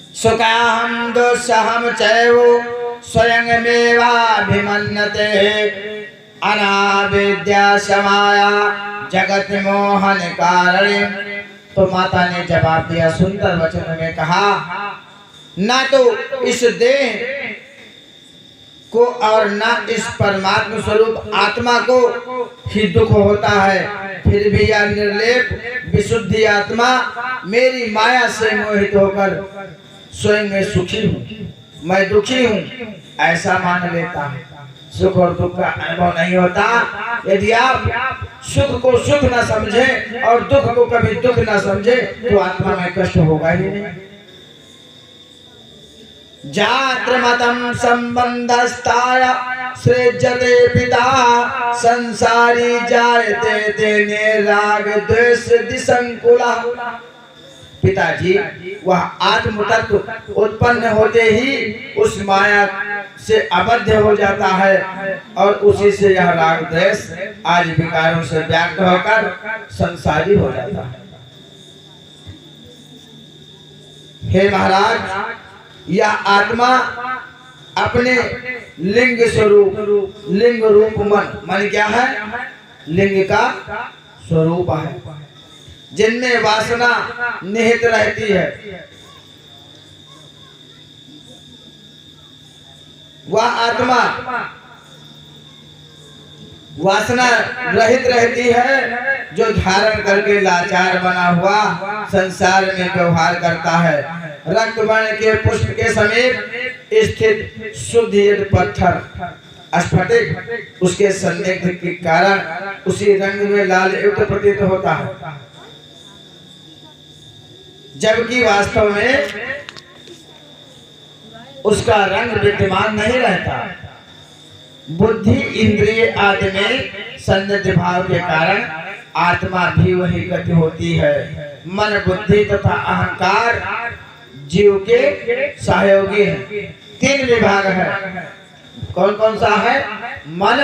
सुखाहम दुस्सहम चैव स्वयंमेवाभिमन्यते अनाविद्या समाया जगत मोहन कारणे। तो माता ने जवाब दिया, सुंदर वचन में कहा, ना तो इस देह को और ना इस परमात्मा स्वरूप आत्मा को ही दुख होता है, फिर भी यह निर्लेप विशुद्धि आत्मा मेरी माया से मोहित होकर स्वयं में सुखी हूँ, मैं दुखी हूँ, ऐसा मान लेता है। सुख और दुख का अनुभव नहीं होता। यदि आप सुख को सुख न समझे और दुख को कभी दुख न समझे तो आत्मा में कष्ट होगा ही नहीं। जात्र मतम संबंधस्ताय सृजते पिता संसारी जायते तेने राग द्वेष दिसंकुला। पिताजी वह आत्म तत्व उत्पन्न होते ही उस माया से अबद्ध हो जाता है और उसी से यह राग द्वेष आदि विकारों से व्याप्त होकर संसारी हो जाता है। हे महाराज, यह आत्मा अपने लिंग स्वरूप, लिंग रूप मन क्या है? लिंग का स्वरूप है, जिनमें वासना निहित रहती है। वह आत्मा वासना रहित रहती है, जो धारण करके लाचार बना हुआ संसार में व्यवहार करता है। रक्त वर्ण के पुष्प के समीप स्थित शुद्ध पत्थर स्फटिक उसके संदिग्ध के कारण उसी रंग में लाल युक्त प्रतीत होता है, जबकि वास्तव में उसका रंग विद्यमान नहीं रहता। बुद्धि इंद्रिय आदि में संदिग्ध भाव के कारण आत्मा भी वही गति होती है। मन बुद्धि तथा अहंकार जीव के सहयोगी हैं। तीन विभाग है। कौन कौन सा है? मन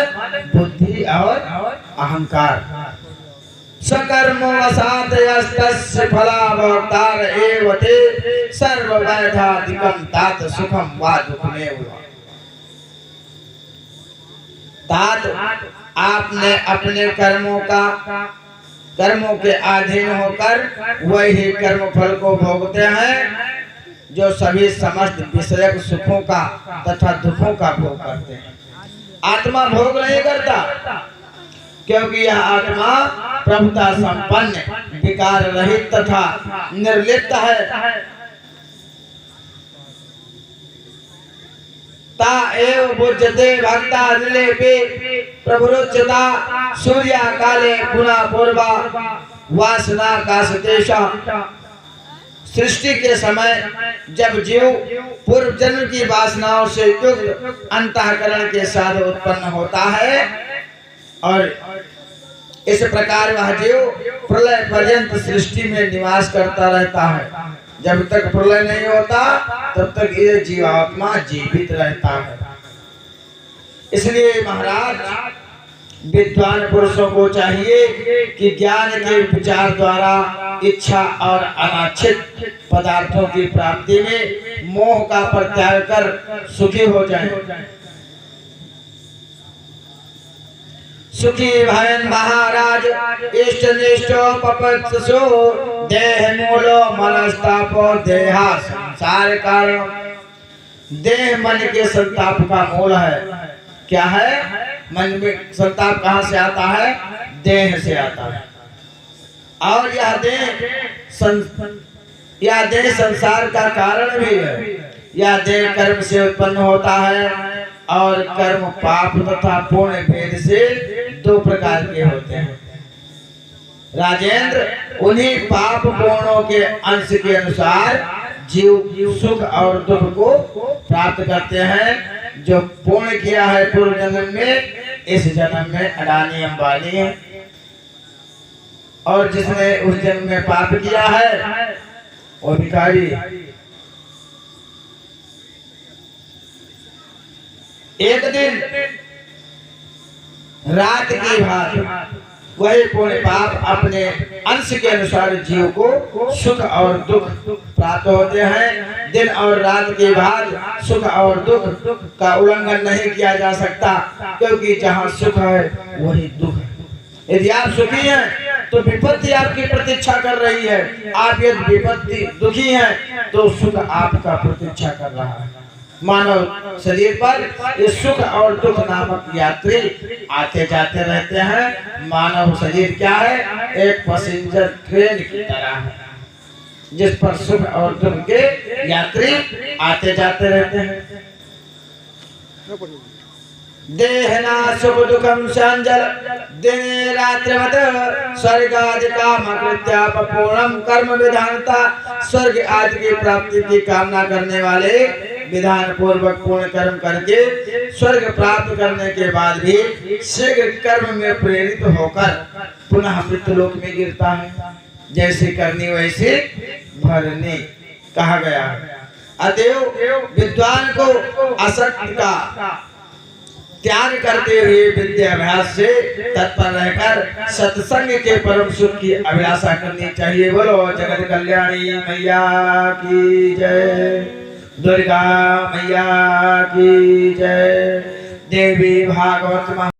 बुद्धि और अहंकार। सकर्मो वसात यस्तस्य फलाभोक्तार एव ते सर्ववैधाधिकं तात सुखम वा दुःखमेव। तात आपने अपने कर्मों के अधीन होकर वही कर्म फल को भोगते हैं, जो सभी समस्त विषयक सुखों का तथा दुखों का भोग करते हैं। आत्मा भोग नहीं करता, क्योंकि यह आत्मा प्रभुता संपन्न, विकार रहित तथा निर्लिप्त है। ता एव बुझते भक्ता दिलेपि प्रभुरुच्यता सूर्या काले गुना पूर्वा वासना का सतेशा। सृष्टि के समय जब जीव पूर्व जन्म की वासनाओं से युक्त अंतःकरण के साथ उत्पन्न होता है और इस प्रकार वह जीव प्रलय पर्यंत सृष्टि में निवास करता रहता है। जब तक प्रलय नहीं होता तब तक ये जीवात्मा जीवित रहता है। इसलिए महाराज, विद्वान पुरुषों को चाहिए कि ज्ञान के विचार द्वारा इच्छा और अनाच्छित पदार्थों की प्राप्ति में मोह का परित्याग कर सुखी हो जाएं। सुखी भयन महाराज इष्ट निष्ठो पपत्सो देह मूलो मनस्तापो देहा संसार कारण। देह मन के संताप का मूल है। क्या है? मन में संताप कहाँ से आता है? देह से आता है। और यह देह संसार का कारण भी है। यह देह कर्म से उत्पन्न होता है और कर्म पाप तथा पुण्य भेद से दो प्रकार के होते हैं। राजेंद्र, उन्हीं पाप पुण्यों के अंश के अनुसार जीव सुख और दुख को प्राप्त करते हैं। जो पुण्य किया है पूर्व जन्म में, इस जन्म में अडानी अंबानी है, और जिसने उस जन्म में पाप किया है वो भिखारी। एक दिन रात की बात, वही पुण्य पाप अपने अंश के अनुसार जीव को सुख और दुख प्राप्त होते हैं। दिन और रात के बाद सुख और दुख का उल्लंघन नहीं किया जा सकता, क्योंकि जहाँ सुख है वही दुख है। यदि आप सुखी हैं तो विपत्ति आपकी प्रतीक्षा कर रही है, आप यदि विपत्ति दुखी हैं तो सुख आपका प्रतीक्षा कर रहा है। मानव शरीर पर ये सुख और दुख नामक यात्री आते जाते रहते हैं। मानव शरीर क्या है? एक पैसेंजर ट्रेन की तरह है, जिस पर सुख और दुख के यात्री आते जाते रहते हैं। देहना सुख दुखम संजल दिने रात्रिवत स्वर्गादि काम कृत्या पूर्णम कर्म विधानता। स्वर्ग आदि की प्राप्ति की कामना करने वाले विधान पूर्वक पूर्ण कर्म करके स्वर्ग प्राप्त करने के बाद भी शीघ्र कर्म में प्रेरित होकर पुनः मृत्युलोक में गिरता है। जैसे करनी वैसे भरनी कहा गया है। अतएव विद्वान को असत्य का त्याग करते हुए विद्याभ्यास से तत्पर रहकर सत्संग के परम सुख की अभिलाषा करनी चाहिए। बोलो जगत कल्याणी मैया की जय, दुर्गा मैया की जय। देवी भागवत